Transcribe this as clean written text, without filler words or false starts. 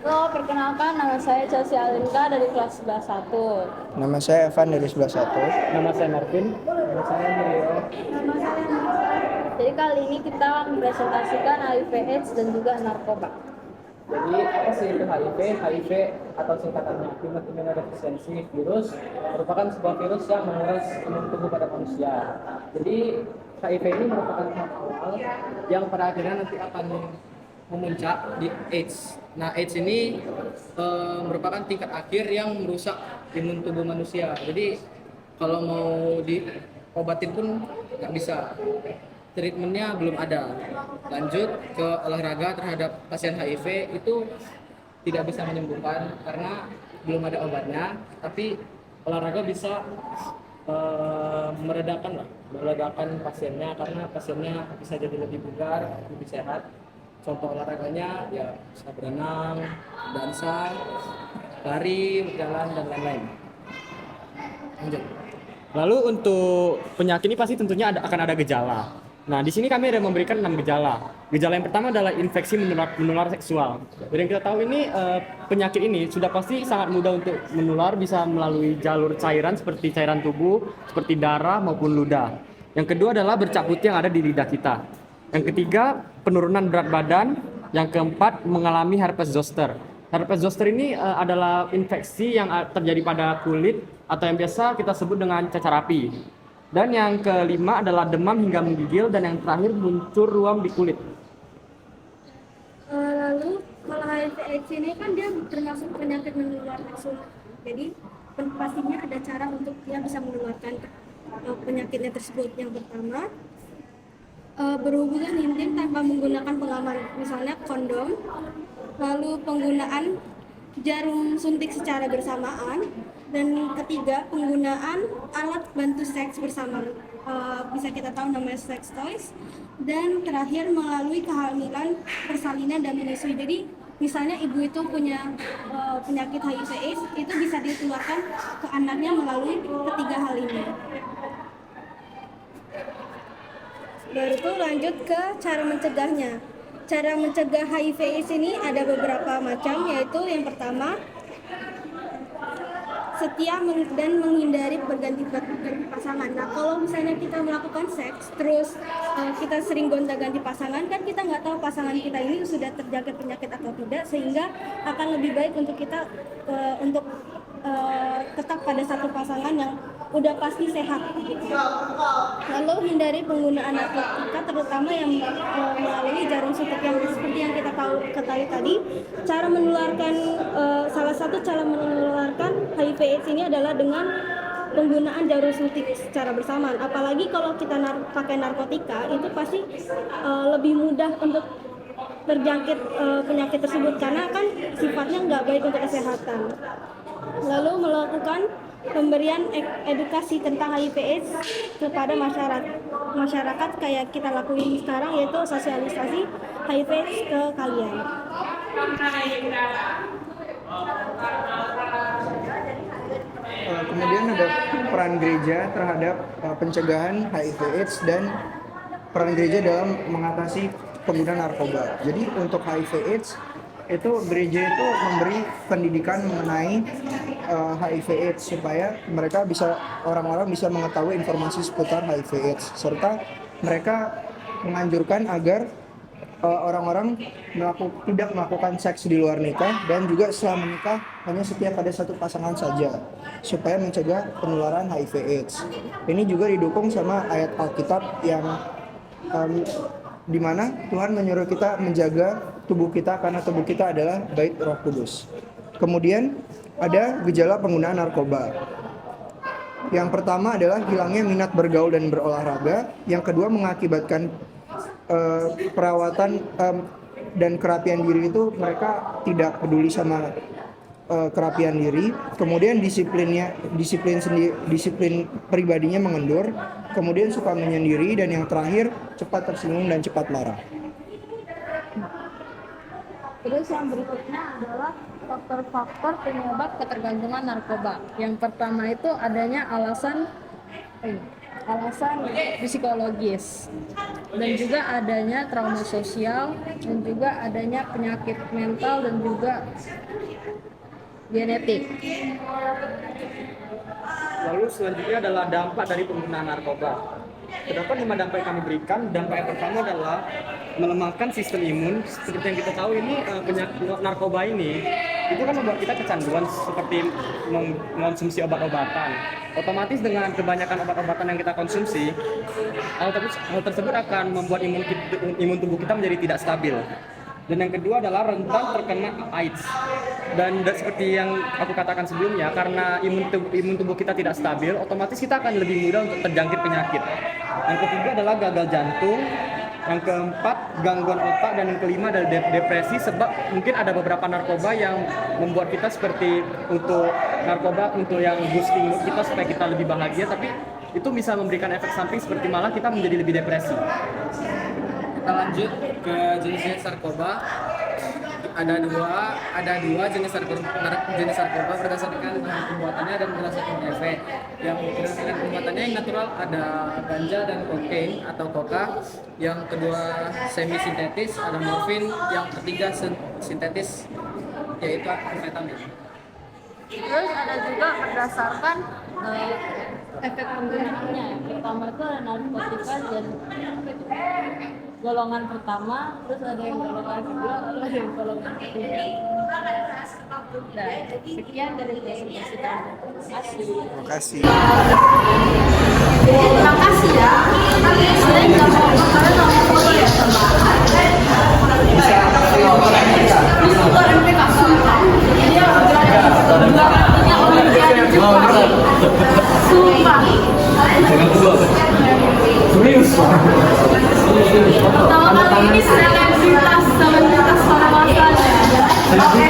Halo, perkenalkan nama saya Chelsea Alinka dari kelas 11 1. Nama saya Evan dari 11 1. Nama saya Marvin. Nama saya Mario. Nama saya Nisa. Jadi kali ini kita mempresentasikan HIV/AIDS dan juga narkoba. Jadi apa sih itu HIV? HIV atau singkatannya Human Immunodeficiency Virus merupakan sebuah virus yang menguras imun tubuh pada manusia. Jadi HIV ini merupakan tahap awal yang pada akhirnya nanti akan memuncak di AIDS. Nah, AIDS ini merupakan tingkat akhir yang merusak imun tubuh manusia. Jadi kalau mau diobatin pun nggak bisa. Treatmentnya belum ada. Lanjut ke olahraga terhadap pasien HIV itu tidak bisa menyembuhkan karena belum ada obatnya. Tapi olahraga bisa meredakan pasiennya karena pasiennya bisa jadi lebih bugar, lebih sehat. Contoh olahraganya ya bisa berenang, dansa, lari, berjalan dan lain-lain. Lanjut. Lalu untuk penyakit ini pasti tentunya akan ada gejala. Nah, di sini kami ada memberikan 6 gejala. Gejala yang pertama adalah infeksi menular seksual. Dari yang kita tahu ini penyakit ini sudah pasti sangat mudah untuk menular, bisa melalui jalur cairan seperti cairan tubuh, seperti darah maupun ludah. Yang kedua adalah bercak putih yang ada di lidah kita. Yang ketiga, penurunan berat badan. Yang keempat, mengalami herpes zoster. Herpes zoster ini adalah infeksi yang terjadi pada kulit atau yang biasa kita sebut dengan cacar api. Dan yang kelima adalah demam hingga menggigil, dan yang terakhir muncul ruam di kulit. Lalu kalau HIV/AIDS ini kan dia termasuk penyakit menular seksual. Jadi pastinya ada cara untuk dia bisa menularkan penyakitnya tersebut. Yang pertama, berhubungan intim tanpa menggunakan pengaman, misalnya kondom. Lalu penggunaan jarum suntik secara bersamaan. Dan ketiga, penggunaan alat bantu seks bersama, bisa kita tahu namanya sex toys. Dan terakhir, melalui kehamilan, persalinan dan menyusui. Jadi misalnya ibu itu punya penyakit HIV/AIDS, itu bisa ditularkan ke anaknya melalui ketiga hal ini. Baru itu lanjut ke cara mencegahnya. Cara mencegah HIV/AIDS ini ada beberapa macam, yaitu yang pertama, setia dan menghindari berganti pasangan. Nah, kalau misalnya kita melakukan seks terus kita sering gonta-ganti pasangan, kan kita nggak tahu pasangan kita ini sudah terjangkit penyakit atau tidak, sehingga akan lebih baik untuk kita untuk tetap pada satu pasangan yang udah pasti sehat gitu. Lalu hindari penggunaan narkotika, terutama yang melalui jarum suntik yang seperti yang kita ketahui tadi. Cara menularkan salah satu cara menularkan HIV/AIDS ini adalah dengan penggunaan jarum suntik secara bersamaan. Apalagi kalau kita pakai narkotika, itu pasti lebih mudah untuk terjangkit penyakit tersebut karena kan sifatnya nggak baik untuk kesehatan. Lalu melakukan pemberian edukasi tentang HIV/AIDS kepada masyarakat kayak kita lakuin sekarang, yaitu sosialisasi HIV/AIDS ke kalian. Kemudian ada peran gereja terhadap pencegahan HIV/AIDS dan peran gereja dalam mengatasi penggunaan narkoba. Jadi untuk HIV/AIDS itu gereja itu memberi pendidikan mengenai HIV/AIDS supaya orang-orang bisa mengetahui informasi seputar HIV/AIDS, serta mereka menganjurkan agar orang-orang tidak melakukan seks di luar nikah, dan juga setelah menikah hanya setia pada satu pasangan saja supaya mencegah penularan HIV/AIDS. Ini juga didukung sama ayat Alkitab yang di mana Tuhan menyuruh kita menjaga tubuh kita karena tubuh kita adalah bait Roh Kudus. Kemudian ada gejala penggunaan narkoba. Yang pertama adalah hilangnya minat bergaul dan berolahraga. Yang kedua, mengakibatkan perawatan dan kerapian diri itu mereka tidak peduli sama kerapian diri. Kemudian disiplin pribadinya mengendur. Kemudian suka menyendiri, dan yang terakhir cepat tersinggung dan cepat marah. Terus yang berikutnya adalah faktor-faktor penyebab ketergantungan narkoba. Yang pertama itu adanya alasan alasan psikologis, dan juga adanya trauma sosial, dan juga adanya penyakit mental dan juga genetik. Lalu selanjutnya adalah dampak dari penggunaan narkoba. Terdapat 5 dampak yang kami berikan. Dampak yang pertama adalah melemahkan sistem imun. Seperti yang kita tahu ini penyakit narkoba ini itu kan membuat kita kecanduan seperti mengonsumsi obat-obatan. Otomatis dengan kebanyakan obat-obatan yang kita konsumsi, hal tersebut akan membuat imun tubuh kita menjadi tidak stabil. Dan yang kedua adalah rentan terkena AIDS. Dan seperti yang aku katakan sebelumnya, karena imun tubuh kita tidak stabil, otomatis kita akan lebih mudah untuk terjangkit penyakit. Yang ketiga adalah gagal jantung. Yang keempat, gangguan otak. Dan yang kelima adalah depresi, sebab mungkin ada beberapa narkoba yang membuat kita seperti untuk yang boosting mood kita supaya kita lebih bahagia, tapi itu bisa memberikan efek samping seperti malah kita menjadi lebih depresi. Kita lanjut ke jenis-jenis narkoba. Ada dua jenis narkoba berdasarkan pembuatannya dan berdasarkan efek. Yang berdasarkan pembuatannya yang natural ada ganja dan kokain atau koka. Yang kedua semi sintetis ada morfin. Yang ketiga sintetis yaitu amfetamin. Terus ada juga berdasarkan efek penggunaannya. Yang pertama itu ada narkotika dan golongan pertama, terus ada yang golongan kedua, lalu ada yang golongan ketiga. Dan sekian dari presentasi kami. Terima kasih. Terima kasih ya. Kami sudah tidak mau kalian mau foto ya sama. Bisa keluar MPK sumpah. Dia belakangnya Olimpiade Jepang. Sumpah. Serius? Pertama kali ini selebritas para masanya. Oke,